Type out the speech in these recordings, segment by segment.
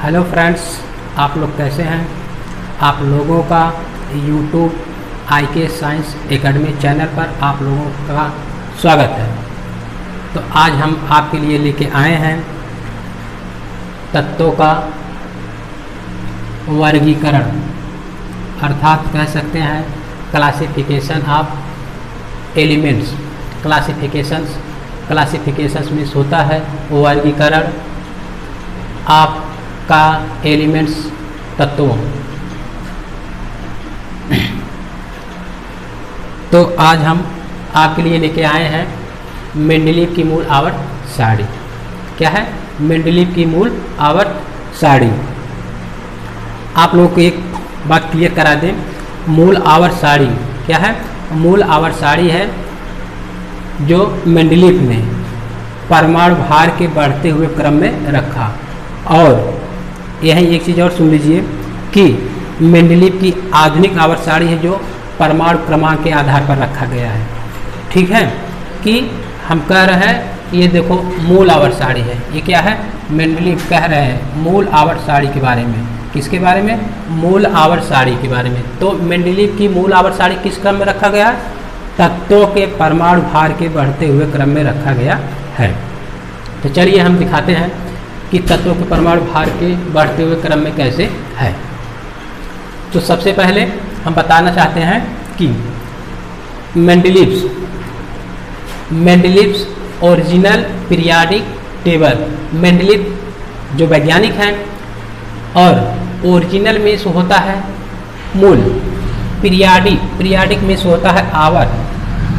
Hello friends, आप लोग कैसे हैं। आप लोगों का YouTube IK science academy channel पर आप लोगों का स्वागत है। तो आज हम आपके लिए लेके आए हैं तत्वों का वर्गीकरण, अर्थात कह सकते हैं क्लासिफिकेशन ऑफ एलिमेंट्स। क्लासिफिकेशंस में होता है वर्गीकरण आपका एलिमेंट्स तत्वों। तो आज हम आपके लिए लेके आए हैं मेंडलीव की मूल आवर्त सारणी। क्या है मेंडलीव की मूल आवर्त सारणी? आप लोगों को एक बात क्लियर करा दें, मूल आवर्त सारणी क्या है? मूल आवर्त सारणी है जो मेंडलीव ने परमाणु भार के बढ़ते हुए क्रम में रखा। और यही एक चीज़ और सुन लीजिए कि मेंडलीव की आधुनिक आवर्त सारणी है जो परमाणु क्रमांक के आधार पर रखा गया है। ठीक है कि हम कह रहे हैं ये देखो मूल आवर्त सारणी है। ये क्या है? मेंडलीव कह रहे हैं मूल आवर्त सारणी के बारे में। किसके बारे में? मूल आवर्त सारणी के बारे में। तो मेंडलीव की मूल आवर्त सारणी किस क्रम में रखा गया? तत्वों के परमाणु भार के बढ़ते हुए क्रम में रखा गया है। तो चलिए हम दिखाते हैं कि तत्वों के परमाणु भार के बढ़ते हुए क्रम में कैसे है। तो सबसे पहले हम बताना चाहते हैं कि Mendeleev's original periodic table. Mendeleev जो वैज्ञानिक हैं और ओरिजिनल में से होता है मूल, पीरियाडिक में से होता है आवर्त,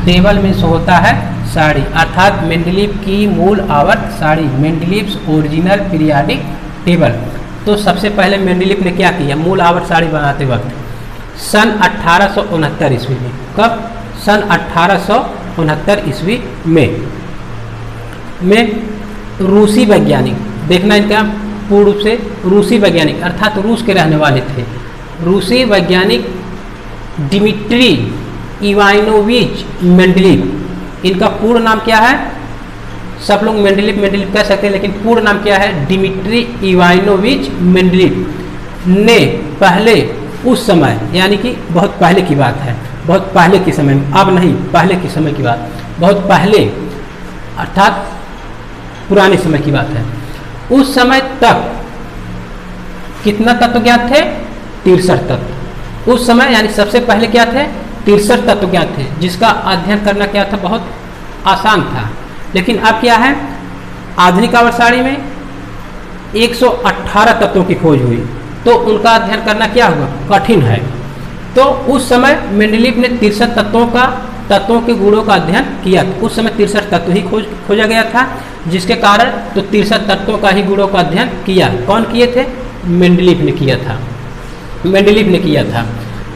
टेबल में से होता है सारणी। अर्थात मेंडलीव की मूल आवर्त सारणी, मेंडलीव्स ओरिजिनल पीरियाडिक टेबल। तो सबसे पहले मेंडलीव ने क्या किया मूल आवर्त सारणी बनाते वक्त? सन 1869 ईस्वी में। कब? सन 1869 ईस्वी में रूसी वैज्ञानिक, देखना इनका पूर्ण रूप से रूसी वैज्ञानिक अर्थात रूस के रहने वाले थे। रूसी वैज्ञानिक डिमिट्री इवानोविच मेंडलीव, इनका पूर्ण नाम क्या है? सब लोग मेंडलीव कह सकते हैं, लेकिन पूर्ण नाम क्या है? डिमिट्री इवानोविच मेंडलीव ने पहले उस समय, यानी कि बहुत पहले की बात है, बहुत पहले के समय में, अब नहीं, पहले के समय की बात, बहुत पहले अर्थात पुराने समय की बात है। उस समय तक कितना तत्व ज्ञात थे? 63 तत्व। उस समय यानी सबसे पहले क्या थे? 63 तत्व ज्ञात थे, जिसका अध्ययन करना क्या था? बहुत आसान था। लेकिन अब क्या है? आधुनिक आवर्त सारणी में 118 तत्वों की खोज हुई, तो उनका अध्ययन करना क्या हुआ? कठिन है। तो उस समय मेंडलीव ने 63 तत्वों के गुणों का अध्ययन किया। उस समय 63 तत्व ही खोजा गया था, जिसके कारण तो 63 तत्वों का ही गुणों का अध्ययन किया। कौन किए थे? मेंडलीव ने किया था।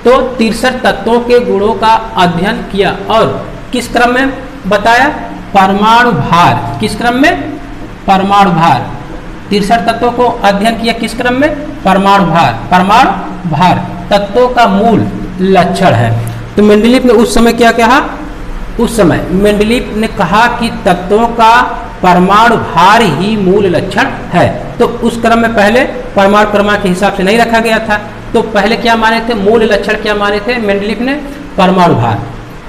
तो 63 तत्वों के गुणों का अध्ययन किया और किस क्रम में बताया? परमाणु भार। किस क्रम में? परमाणु भार। 63 तत्वों को अध्ययन किया किस क्रम में? परमाणु भार तत्वों का मूल लक्षण है। तो मेंडलीव ने उस समय क्या कहा? उस समय मेंडलीव ने कहा कि तत्वों का परमाणु भार ही मूल लक्षण है। तो उस क्रम में पहले परमाणु क्रमांक के हिसाब से नहीं रखा गया था। तो पहले क्या माने थे? मूल लक्षण क्या माने थे मेंडलीव ने? परमाणु भार।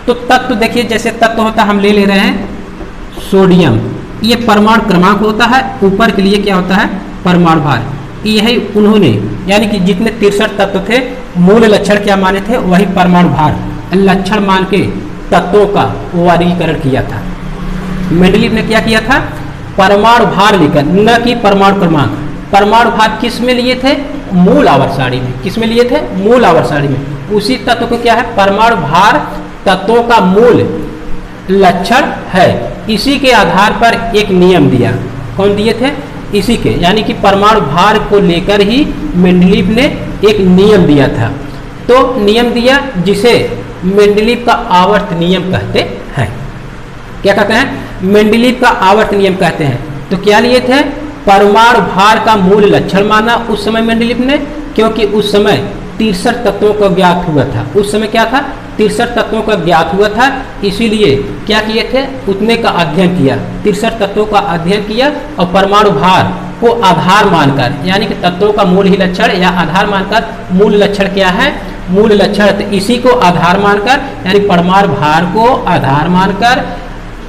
तो तत्व देखिए, जैसे तत्व होता है, हम ले रहे हैं सोडियम, ये परमाणु क्रमांक होता है, ऊपर के लिए क्या होता है? परमाणु भार। यही उन्होंने, यानी कि जितने 63 तत्व थे, मूल लक्षण क्या माने थे? वही परमाणु भार लक्षण मान के तत्वों का वर्गीकरण किया था। मेंडलीव ने क्या किया था? परमाणु भार लेकर, न कि परमाणु क्रमांक। परमाणु भार किस में लिए थे? मूल आवर्त सारणी में। किस में लिए थे? मूल आवर्त सारणी में। उसी तत्व को क्या है? परमाणु भार तत्वों का मूल लक्षण है। इसी के आधार पर एक नियम दिया। कौन दिए थे? इसी के, यानी कि परमाणु भार को लेकर ही मेंडलीव ने एक नियम दिया था। तो नियम दिया जिसे मेंडलीव का आवर्त नियम कहते हैं। क्या कहते हैं? मेंडलीव का आवर्त नियम कहते हैं। तो क्या लिए थे? परमाणु भार का मूल लक्षण माना उस समय मेंडलीव ने, क्योंकि उस समय 63 तत्वों का ज्ञात हुआ था। उस समय क्या था? 63 तत्वों का ज्ञात हुआ था, इसीलिए क्या किए थे, उतने का अध्ययन किया, 63 तत्वों का अध्ययन किया और परमाणु भार को आधार मानकर, यानी कि तत्वों का मूल ही लक्षण या आधार मानकर, मूल लक्षण क्या है, मूल लक्षण, तो इसी को आधार मानकर यानी परमाणु भार को आधार मानकर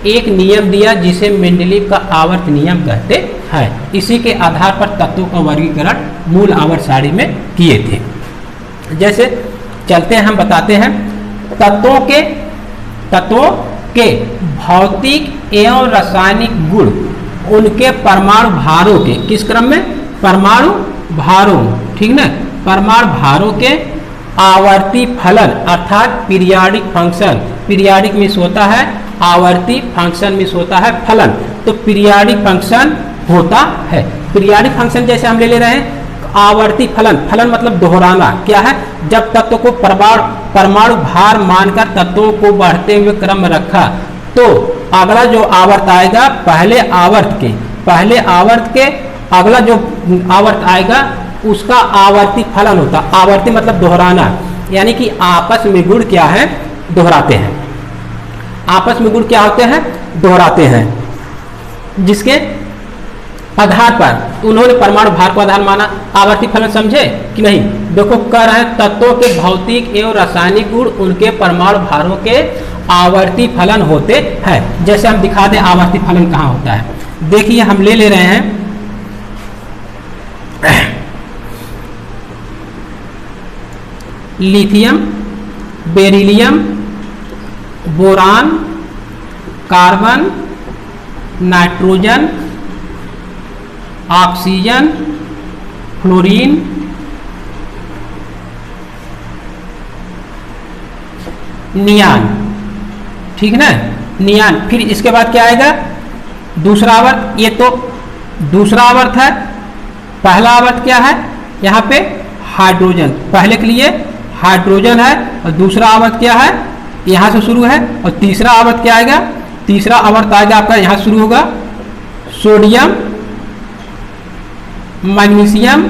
एक नियम दिया जिसे मेंडलीव का आवर्त नियम कहते हैं। इसी के आधार पर तत्वों का वर्गीकरण मूल आवर्त सारणी में किए थे। जैसे चलते हैं, हम बताते हैं तत्वों के भौतिक एवं रासायनिक गुण उनके परमाणु भारों के, किस क्रम में, परमाणु भारों, ठीक ना, परमाणु भारों के आवर्ती फलन अर्थात पीरियाडिक फंक्शन, पीरियाडिक मीन्स होता है आवर्ती, फंक्शन मीन्स होता है फलन, तो पीरियाडिक फंक्शन होता है। पीरियाडिक फंक्शन जैसे हम ले रहे हैं आवर्ती फलन, फलन मतलब दोहराना, क्या है, जब तत्व को परमाणु भार मानकर तत्वों को बढ़ते हुए क्रम में रखा तो अगला जो आवर्त आएगा पहले आवर्त के अगला जो आवर्त आएगा उसका आवर्ती फलन होता, आवर्ती मतलब दोहराना, यानी कि आपस में गुण क्या है, दोहराते हैं, आपस में गुण क्या होते हैं, दोहराते हैं, जिसके आधार पर उन्होंने परमाणु भार को आधार माना। आवर्ती फलन समझे कि नहीं, देखो कह रहे हैं तत्वों के भौतिक एवं रासायनिक गुण उनके परमाणु भारों के आवर्ती फलन होते हैं। जैसे हम दिखा दें आवर्ती फलन कहाँ होता है, देखिए हम ले रहे हैं lithium, beryllium, boron, carbon, nitrogen, oxygen, fluorine, neon, ठीक ना, नियान। फिर इसके बाद क्या आएगा, दूसरा आवर्त, ये तो दूसरा आवर्त है, पहला आवर्त क्या है, यहाँ पे हाइड्रोजन, पहले के लिए हाइड्रोजन है, और दूसरा आवर्त क्या है, यहाँ से शुरू है, और तीसरा आवर्त क्या आएगा, तीसरा आवर्त आएगा आपका यहाँ शुरू होगा sodium, magnesium,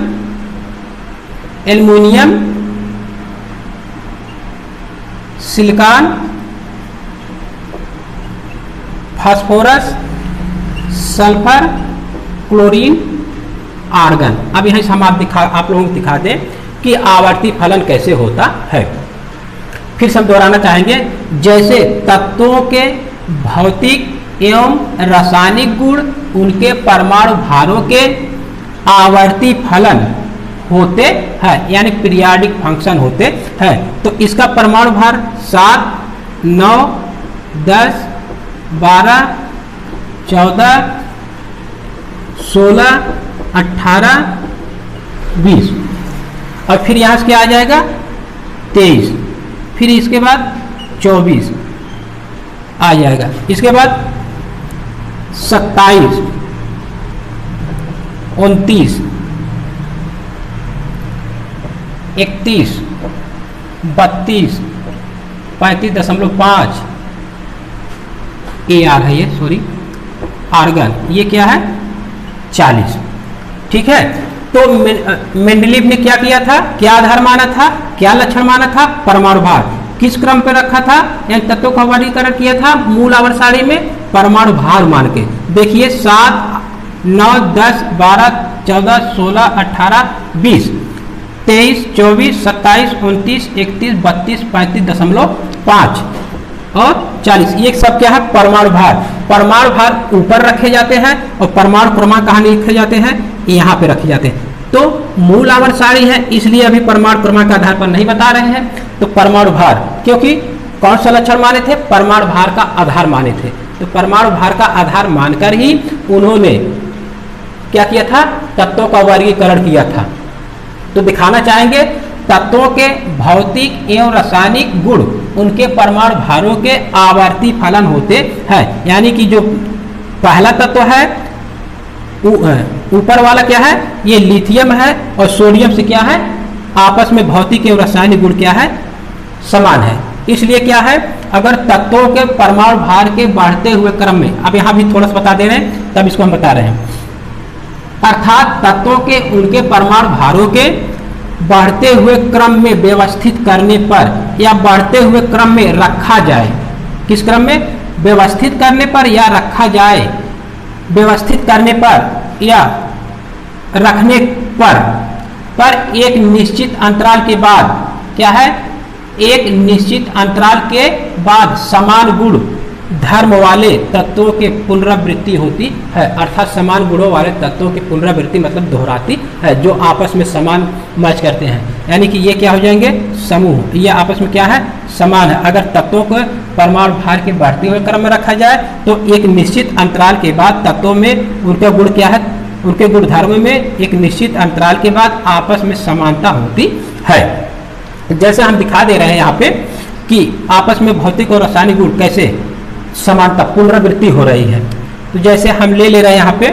aluminium, silicon, phosphorus, sulphur, chlorine, argon. अब यहाँ से हम आप लोगों को दिखा दें कि आवर्ती फलन कैसे होता है। फिर से हम दोहराना चाहेंगे, जैसे तत्वों के भौतिक एवं रासायनिक गुण उनके परमाणु भारों के आवर्ती फलन होते हैं, यानी पीरियाडिक फंक्शन होते हैं। तो इसका परमाणु भार 7, 9, 10, 12, 14, 16, 18, 20, और फिर यहाँ से क्या आ जाएगा 23, फिर इसके बाद 24 आ जाएगा, इसके बाद 27, 29, 31, 32, 35.5 AR है ये, सॉरी आर्गन, ये क्या है 40, ठीक है। तो मेंडलीव ने क्या किया था, क्या आधार माना था, क्या लक्षण माना था, परमाणु भार, किस क्रम पे रखा था, यानी तत्वों का वर्गीकरण किया था मूल आवर्त सारणी में परमाणु भार मान के। देखिए 7, 9, 10, 12, 14, 16, 18, 20, 23, 24, 27, 29, 31, 32, 35.5 और 40, ये सब क्या है परमाणु भार। परमाणु भार ऊपर रखे जाते हैं और परमाणु क्रमांक कहाँ लिखे जाते हैं, यहाँ पे रखे जाते हैं। तो मूल आवर्त सारणी है, इसलिए अभी परमाणु क्रमांक के आधार पर नहीं बता रहे हैं। तो परमाणु भार, क्योंकि कौन सा लक्षण माने थे, परमाणु भार का आधार माने थे, तो परमाणु भार का आधार मानकर ही उन्होंने क्या किया था, तत्वों का वर्गीकरण किया था। तो दिखाना चाहेंगे तत्वों के भौतिक एवं रासायनिक गुण उनके परमाणु भारों के आवर्ती फलन होते हैं, यानी कि जो पहला तत्व है ऊपर वाला क्या है, ये लिथियम है और सोडियम से क्या है आपस में भौतिक एवं रासायनिक गुण क्या है, समान है। इसलिए क्या है, अगर तत्वों के परमाणु भार के बढ़ते हुए क्रम में, अब यहाँ भी थोड़ा सा बता दे रहे हैं तब इसको हम बता रहे हैं, अर्थात तत्वों के उनके परमाणु भारों के बढ़ते हुए क्रम में व्यवस्थित करने पर या बढ़ते हुए क्रम में रखा जाए, किस क्रम में? व्यवस्थित करने पर या रखा जाए, व्यवस्थित करने पर या रखने पर एक निश्चित अंतराल के बाद, क्या है? एक निश्चित अंतराल के बाद समान गुण धर्म वाले तत्वों के पुनरावृत्ति होती है। अर्थात समान गुणों वाले तत्वों की पुनरावृत्ति मतलब दोहराती है, जो आपस में समान मैच करते हैं। यानी कि ये क्या हो जाएंगे? समूह। ये आपस में क्या है? समान है। अगर तत्वों को परमाणु भार के बढ़ते हुए क्रम में रखा जाए तो एक निश्चित अंतराल के बाद तत्वों में उनका गुण क्या है? उनके गुण धर्म में एक निश्चित अंतराल के बाद आपस में समानता होती है। जैसे हम दिखा दे रहे हैं यहाँ पे कि आपस में भौतिक और रासायनिक गुण कैसे समानता पुनरावृत्ति हो रही है। तो जैसे हम ले रहे हैं यहाँ पे,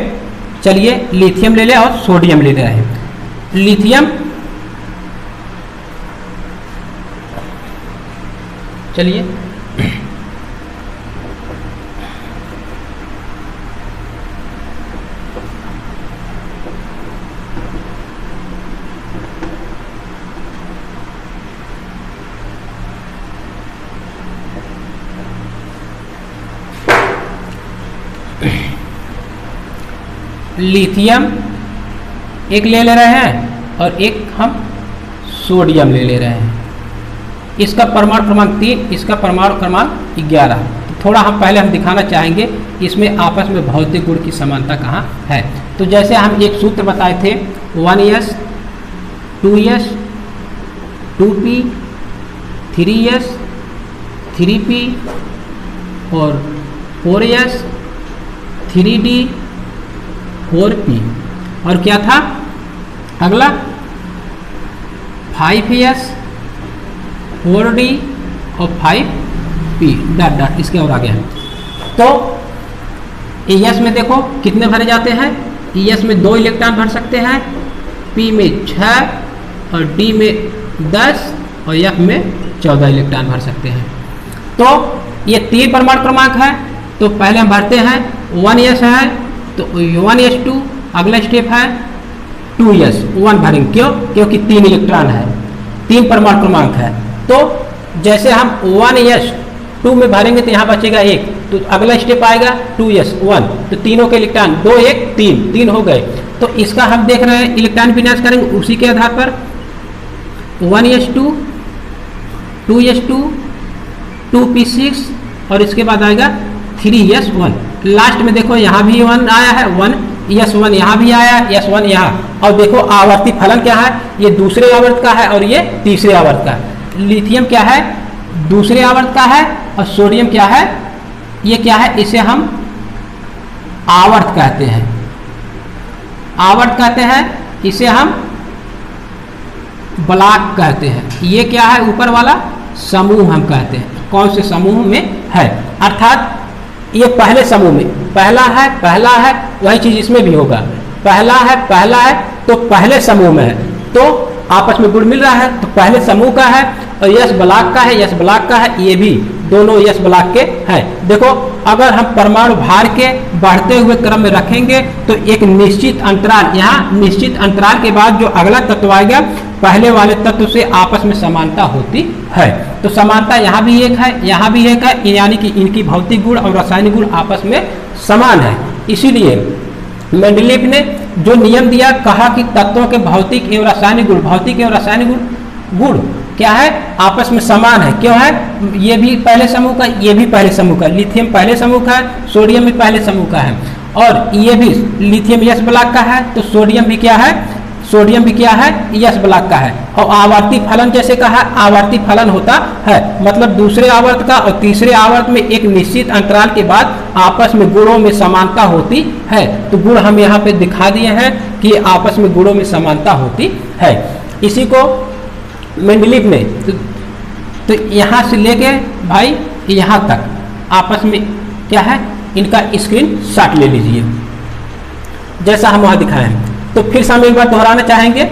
चलिए लिथियम ले लें और सोडियम ले रहे हैं। लिथियम, चलिए लिथियम एक ले रहे हैं और एक हम सोडियम ले रहे हैं। इसका परमाणु क्रमांक 3, इसका परमाणु क्रमांक 11। तो थोड़ा पहले हम दिखाना चाहेंगे इसमें आपस में भौतिक गुण की समानता कहाँ है। तो जैसे हम एक सूत्र बताए थे 1s 2s 2p 3s 3p और 4s 3d 4p, और क्या था अगला 5s 4d और 5p डॉट डॉट इसके और आगे है। तो ES में देखो कितने भरे जाते हैं? ES में 2 इलेक्ट्रॉन भर सकते हैं, P में 6 और D में 10 और F में 14 इलेक्ट्रॉन भर सकते हैं। तो ये 3 परमाणु क्रमांक है। तो पहले हम भरते हैं 1s है तो 1s2, अगला स्टेप है 2s 1 भरेंगे। क्यों? क्योंकि 3 इलेक्ट्रॉन है, 3 परमाणु क्रमांक है। तो जैसे हम 1s2 में भरेंगे तो यहाँ बचेगा 1, तो अगला स्टेप आएगा 2s 1, तो तीनों के इलेक्ट्रॉन 2 1 3 हो गए। तो इसका हम देख रहे हैं इलेक्ट्रॉन विन्यास करेंगे उसी के आधार पर 1s2 2s2 2p6 और इसके बाद आएगा 3s1। लास्ट में देखो यहाँ भी 1 आया है, 1s1 यहाँ भी आया है, s1 यहाँ। और देखो आवर्ती फलन क्या है? ये दूसरे आवर्त का है और ये तीसरे आवर्त का है। लिथियम क्या है? दूसरे आवर्त का है और सोडियम क्या है? ये क्या है? इसे हम आवर्त कहते हैं, आवर्त कहते हैं। इसे हम ब्लॉक कहते हैं। ये क्या है? ऊपर वाला समूह हम कहते हैं। कौन से समूह में है? अर्थात ये पहले समूह में पहला है वही चीज इसमें भी होगा। पहला है तो पहले समूह में है, तो आपस में गुण मिल रहा है तो पहले समूह का है। और यस ब्लॉक का है, यस ब्लॉक का है, ये भी दोनों यस ब्लॉक के हैं। देखो अगर हम परमाणु भार के बढ़ते हुए क्रम में रखेंगे तो एक निश्चित अंतराल, यहाँ निश्चित अंतराल के बाद जो अगला तत्व आएगा पहले वाले तत्व से आपस में समानता होती है। तो समानता यहाँ भी एक है, यहाँ भी एक है, यानी कि इनकी भौतिक गुण और रासायनिक गुण आपस में समान है। इसीलिए मेंडलीफ ने जो नियम दिया, कहा कि तत्वों के भौतिक एवं रासायनिक गुण, भौतिक एवं रासायनिक गुण क्या है? आपस में समान है। क्यों है? ये भी पहले समूह का, ये भी पहले समूह का। लिथियम पहले समूह का है, सोडियम भी पहले समूह का है। और ये भी लिथियम यस ब्लॉक का है तो सोडियम भी क्या है? सोडियम भी क्या है? यस ब्लॉक का है। और आवर्ती फलन जैसे कहा, आवर्ती फलन होता है मतलब दूसरे आवर्त का और तीसरे आवर्त में एक निश्चित अंतराल के बाद आपस में गुणों में समानता होती है। तो गुण हम यहाँ पे दिखा दिए हैं कि आपस में गुणों में समानता होती है। इसी को मेंडलीफ ने तो यहाँ से लेके भाई यहाँ तक आपस में क्या है? इनका स्क्रीन शॉट ले लीजिए जैसा हम वहाँ दिखाए हैं। तो फिर से हम एक बार दोहराना चाहेंगे।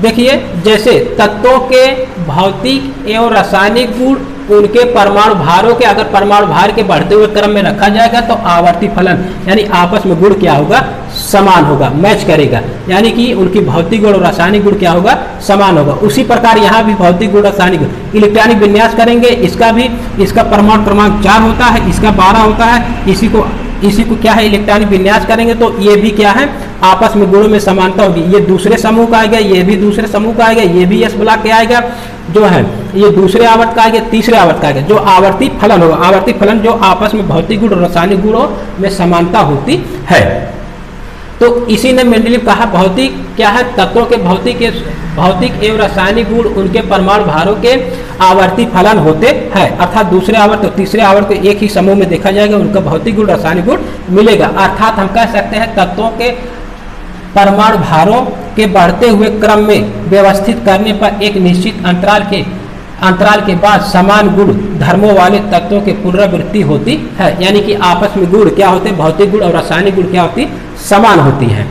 देखिए जैसे तत्वों के भौतिक एवं रासायनिक गुण उनके परमाणु भारों के, अगर परमाणु भार के बढ़ते हुए क्रम में रखा जाएगा तो आवर्ती फलन यानी आपस में गुण क्या होगा, समान होगा, मैच करेगा, यानी कि उनकी भौतिक गुण और रासायनिक गुण क्या होगा, समान होगा। उसी प्रकार यहाँ भी भौतिक गुण रासायनिक गुण, इलेक्ट्रॉनिक विन्यास करेंगे, इसका भी, इसका परमाणु क्रमांक 4 होता है, इसका 12 होता है, इसी को क्या है इलेक्ट्रॉनिक विन्यास करेंगे तो ये भी क्या है, आपस में गुणों में समानता होगी। ये दूसरे समूह का आएगा, ये भी दूसरे समूह का आएगा, ये भी एस ब्लॉक के आएगा, जो है ये दूसरे आवर्त का आएगा, तीसरे आवर्त का आएगा। जो आवर्ती फलन होगा, आवर्ती फलन जो आपस में भौतिक गुण और रासायनिक गुणों में समानता होती है। तो इसी ने मेंडलीव कहा भौतिक क्या है, तत्वों के भौतिक एवं रासायनिक गुण उनके परमाणु भारों के आवर्ती फलन होते हैं, अर्थात दूसरे आवर्त और तीसरे आवर्त को एक ही समूह में देखा जाएगा, उनका भौतिक गुण रासायनिक गुण मिलेगा। अर्थात हम कह सकते हैं तत्वों के परमाणु भारों के बढ़ते हुए क्रम में व्यवस्थित करने पर एक निश्चित अंतराल के बाद समान गुण धर्मों वाले तत्वों की पुनरावृत्ति होती है, यानी कि आपस में गुण क्या होते हैं, भौतिक गुण और रासायनिक गुण क्या होती, समान होती है।